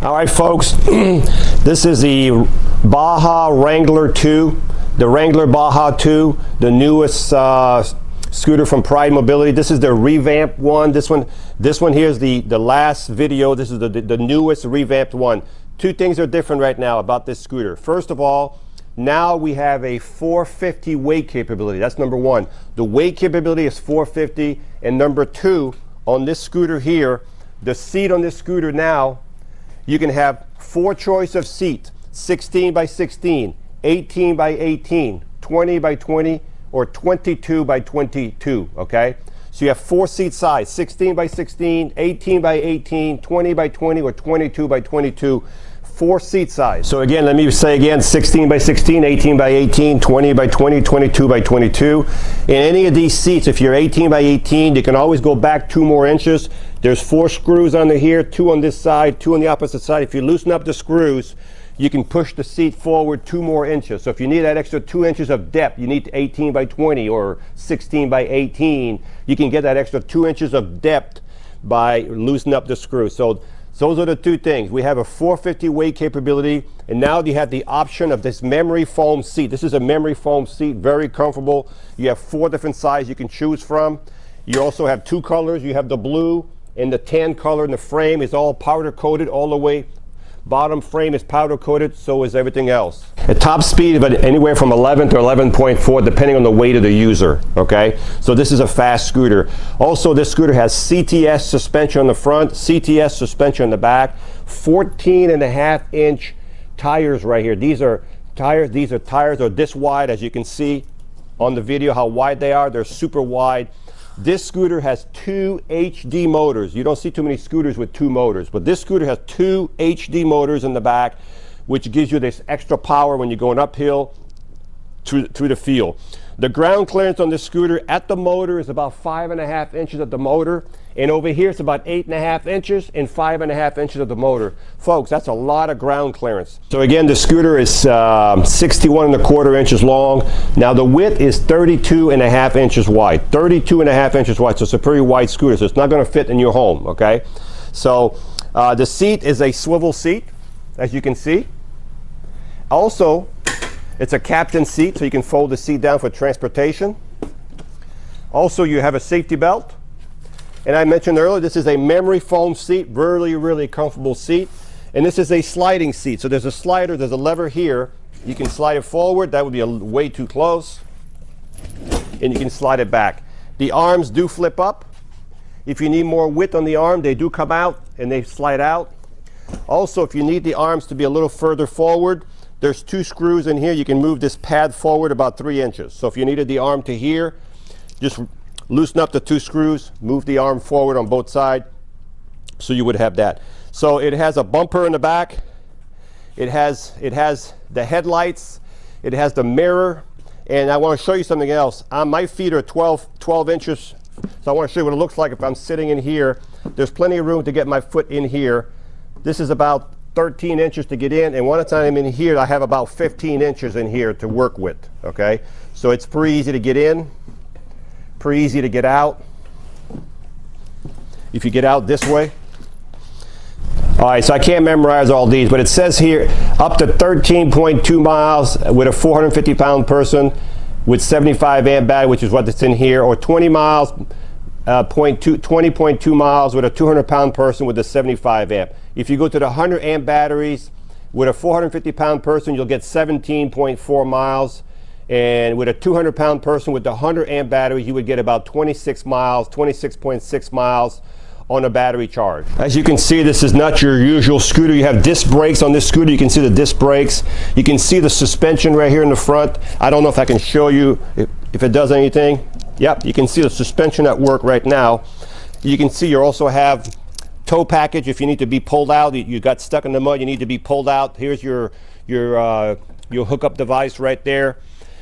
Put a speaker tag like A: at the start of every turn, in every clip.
A: All right, folks, this is the Baja Wrangler 2, the Wrangler Baja 2, the newest scooter from Pride Mobility. This is the revamped one. This one here is the last video. This is the newest revamped one. Two things are different right now about this scooter. First of all, now we have a 450 weight capability. That's number one. The weight capability is 450. And number two, on this scooter here, the seat on this scooter now, you can have four choice of seat: 16 by 16, 18 by 18, 20 by 20, or 22 by 22, okay? So you have four seat size: 16 by 16, 18 by 18, 20 by 20, or 22 by 22. Four seat size. So again, let me say again: 16 by 16, 18 by 18, 20 by 20, 22 by 22. In any of these seats, if you're 18 by 18, you can always go back 2 more inches. There's 4 screws under here, 2 on this side, 2 on the opposite side. If you loosen up the screws, you can push the seat forward 2 more inches. So if you need that extra 2 inches of depth, you need 18 by 20 or 16 by 18, you can get that extra 2 inches of depth by loosening up the screw. So those are the two things. We have a 450 weight capability, and now you have the option of this memory foam seat. This is a memory foam seat, very comfortable. You have 4 different sizes you can choose from. You also have 2 colors. You have the blue and the tan color, and the frame is all powder coated all the way. Bottom frame is powder coated, so is everything else. At top speed, but anywhere from 11 to 11.4, depending on the weight of the user, okay? So this is a fast scooter. Also, this scooter has CTS suspension on the front, CTS suspension on the back, 14.5-inch tires right here. These are tires are this wide, as you can see on the video how wide they are. They're super wide. This scooter has 2 HD motors. You don't see too many scooters with 2 motors, but this scooter has 2 HD motors in the back, which gives you this extra power when you're going uphill through the field. The ground clearance on this scooter at the motor is about 5.5 inches at the motor, and over here it's about 8.5 inches and 5.5 inches of the motor. Folks, that's a lot of ground clearance. So again, the scooter is 61.25 inches long. Now the width is 32.5 inches wide. 32.5 inches wide, so it's a pretty wide scooter, so it's not going to fit in your home, okay? So the seat is a swivel seat, as you can see. Also, it's a captain seat, so you can fold the seat down for transportation. Also, you have a safety belt. And I mentioned earlier, this is a memory foam seat, really, really comfortable seat. And this is a sliding seat. So there's a slider, there's a lever here. You can slide it forward. That would be way too close. And you can slide it back. The arms do flip up. If you need more width on the arm, they do come out and they slide out. Also, if you need the arms to be a little further forward, there's 2 screws in here. You can move this pad forward about 3 inches. So if you needed the arm to here, just loosen up the 2 screws, move the arm forward on both sides, so you would have that. So it has a bumper in the back. It has the headlights. It has the mirror. And I want to show you something else. My feet are 12 inches. So I want to show you what it looks like if I'm sitting in here. There's plenty of room to get my foot in here. This is about 13 inches to get in, and one time I'm in here, I have about 15 inches in here to work with, okay? So it's pretty easy to get in, pretty easy to get out. If you get out this way. All right, so I can't memorize all these, but it says here up to 13.2 miles with a 450-pound person with 75 amp battery, which is what's in here, or 20 miles, 20.2 miles with a 200-pound person with a 75 amp. If you go to the 100 amp batteries with a 450-pound person, you'll get 17.4 miles. And with a 200-pound person with the 100 amp battery, you would get about 26 miles, 26.6 miles on a battery charge. As you can see, this is not your usual scooter. You have disc brakes on this scooter. You can see the disc brakes. You can see the suspension right here in the front. I don't know if I can show you if it does anything. Yep, you can see the suspension at work right now. You can see you also have tow package if you need to be pulled out. You got stuck in the mud, you need to be pulled out. Here's your hookup device right there.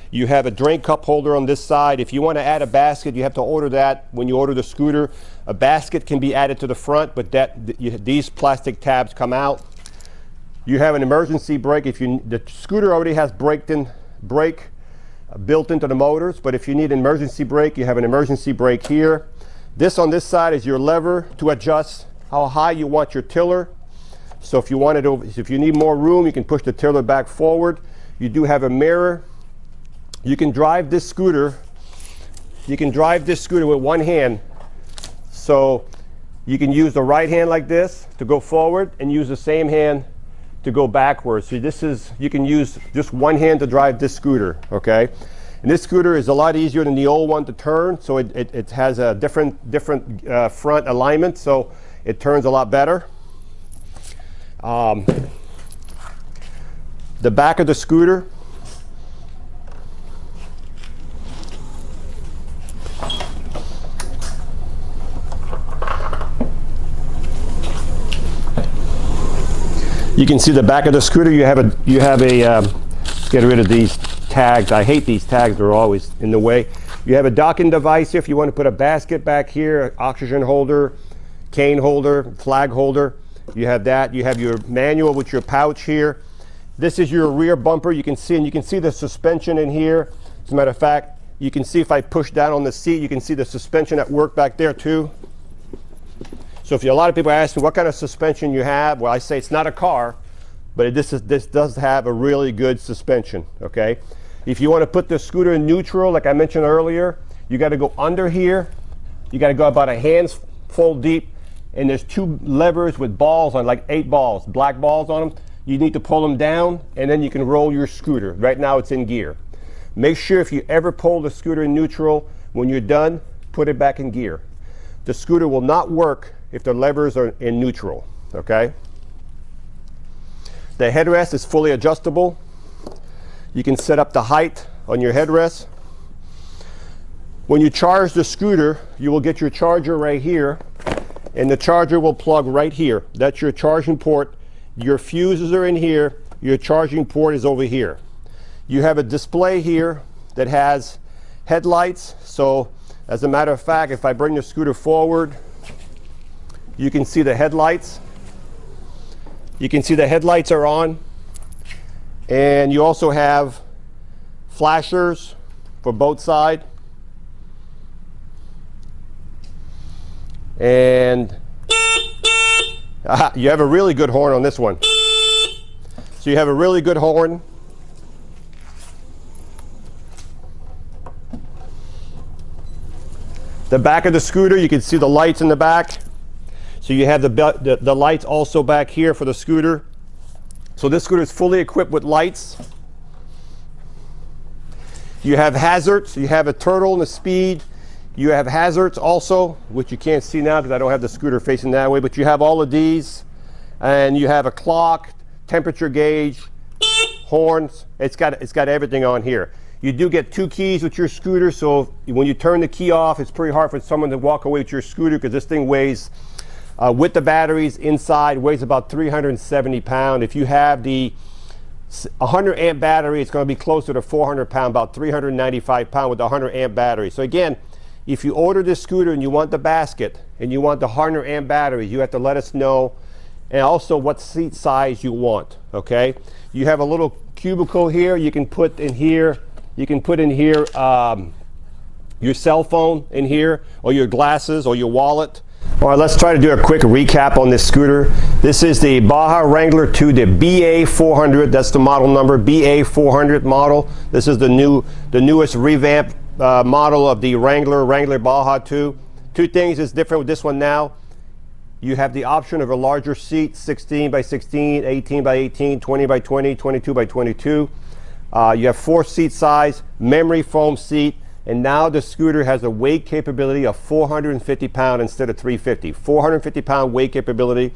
A: You have a drink cup holder on this side. If you want to add a basket, you have to order that when you order the scooter. A basket can be added to the front, but these plastic tabs come out. You have an emergency brake. The scooter already has brake built into the motors, but if you need an emergency brake, you have an emergency brake here. This on this side is your lever to adjust how high you want your tiller. So if you wanted to, if you need more room, you can push the trailer back forward. You do have a mirror. You can drive this scooter. You can drive this scooter with one hand. So you can use the right hand like this to go forward and use the same hand to go backwards. So this is, you can use just one hand to drive this scooter, okay? And this scooter is a lot easier than the old one to turn, so it has a different front alignment, so it turns a lot better. The back of the scooter, you can see the back of the scooter. You have a get rid of these tags. I hate these tags, they're always in the way. You have a docking device here if you want to put a basket back here, oxygen holder, cane holder, flag holder. You have that. You have your manual with your pouch here. This is your rear bumper. You can see the suspension in here. As a matter of fact, you can see if I push down on the seat, you can see the suspension at work back there too. So if a lot of people ask me what kind of suspension you have, well, I say it's not a car, but this does have a really good suspension, okay? If you want to put the scooter in neutral, like I mentioned earlier, you got to go under here. You got to go about a handful deep, and there's two levers with balls on, like 8 balls, black balls on them. You need to pull them down, and then you can roll your scooter. Right now it's in gear. Make sure if you ever pull the scooter in neutral, when you're done, put it back in gear. The scooter will not work if the levers are in neutral, okay? The headrest is fully adjustable. You can set up the height on your headrest. When you charge the scooter, you will get your charger right here, and the charger will plug right here. That's your charging port. Your fuses are in here. Your charging port is over here. You have a display here that has headlights. So as a matter of fact, if I bring the scooter forward, you can see the headlights. You can see the headlights are on. And you also have flashers for both sides. And you have a really good horn on this one. So you have a really good horn. The back of the scooter, you can see the lights in the back. So you have the lights also back here for the scooter. So this scooter is fully equipped with lights. You have hazards. You have a turtle and a speed. You have hazards also, which you can't see now because I don't have the scooter facing that way, but you have all of these. And you have a clock, temperature gauge, horns. It's got everything on here. You do get 2 keys with your scooter, so when you turn the key off, it's pretty hard for someone to walk away with your scooter because this thing weighs, with the batteries inside, weighs about 370 pounds. If you have the 100 amp battery, it's going to be closer to 400 pounds, about 395 pounds with the 100 amp battery. So again, if you order this scooter and you want the basket and you want the 100 amp battery, you have to let us know, and also what seat size you want, okay? You have a little cubicle here. You can put in here, your cell phone in here, or your glasses, or your wallet. All right, let's try to do a quick recap on this scooter. This is the Baja Wrangler 2, the BA400. That's the model number, BA400 model. This is the newest revamped model of the Wrangler Baja 2. 2 things is different with this one now. You have the option of a larger seat, 16 by 16, 18 by 18, 20 by 20, 22 by 22. You have 4 seat size, memory foam seat, and now the scooter has a weight capability of 450 pounds instead of 350. 450 pound weight capability.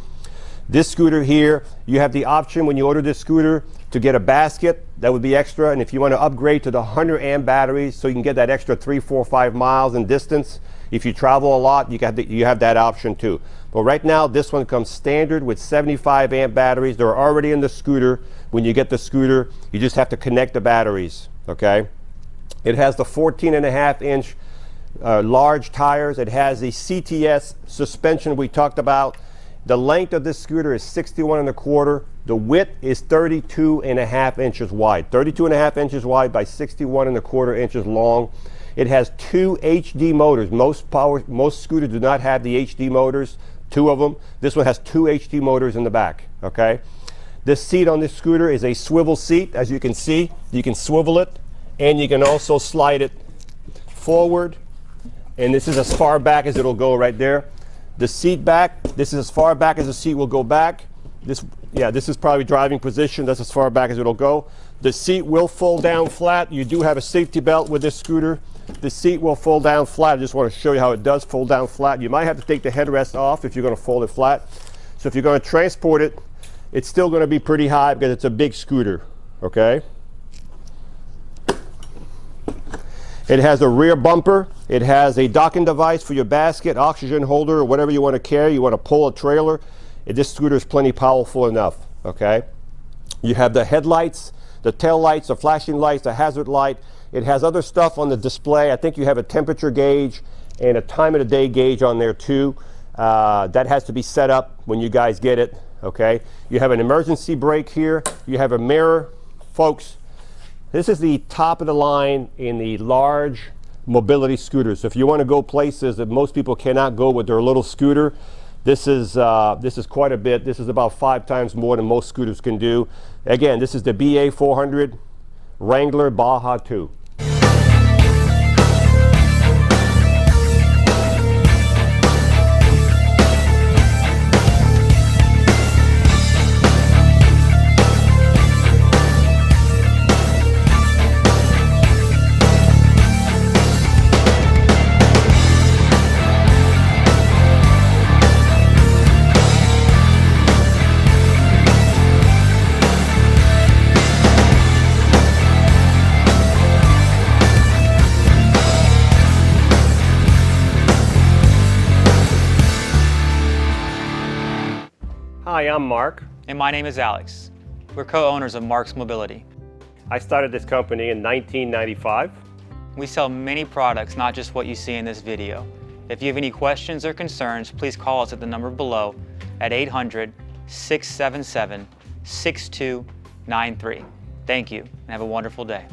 A: This scooter here, you have the option when you order this scooter to get a basket. That would be extra, and if you want to upgrade to the 100 amp batteries so you can get that extra 3, 4, 5 miles in distance, if you travel a lot, you have that option too. But right now, this one comes standard with 75 amp batteries. They're already in the scooter. When you get the scooter, you just have to connect the batteries, okay? It has the 14.5-inch large tires. It has the CTS suspension we talked about. The length of this scooter is 61.25. The width is 32.5 inches wide. 32.5 inches wide by 61.25 inches long. It has 2 HD motors. Most scooters do not have the HD motors. 2 of them. This one has 2 HD motors in the back, okay? This seat on this scooter is a swivel seat. As you can see, you can swivel it, and you can also slide it forward. And this is as far back as it'll go right there. The seat back, this is as far back as the seat will go back. This is probably driving position. That's as far back as it'll go. The seat will fold down flat. You do have a safety belt with this scooter. The seat will fold down flat. I just want to show you how it does fold down flat. You might have to take the headrest off if you're going to fold it flat. So if you're going to transport it, it's still going to be pretty high because it's a big scooter, okay? It has a rear bumper. It has a docking device for your basket, oxygen holder, or whatever you want to carry. You want to pull a trailer. This scooter is plenty powerful enough, okay? You have the headlights, the tail lights, the flashing lights, the hazard light. It has other stuff on the display. I think you have a temperature gauge and a time of the day gauge on there too. That has to be set up when you guys get it, okay? You have an emergency brake here. You have a mirror. Folks, this is the top of the line in the large mobility scooters. So if you want to go places that most people cannot go with their little scooter, this is quite a bit. This is about 5 times more than most scooters can do. Again, this is the BA400 Wrangler Baja 2. Hi, I'm Mark.
B: And my name is Alex. We're co-owners of Marc's Mobility.
A: I started this company in 1995.
B: We sell many products, not just what you see in this video. If you have any questions or concerns, please call us at the number below at 800-677-6293. Thank you, and have a wonderful day.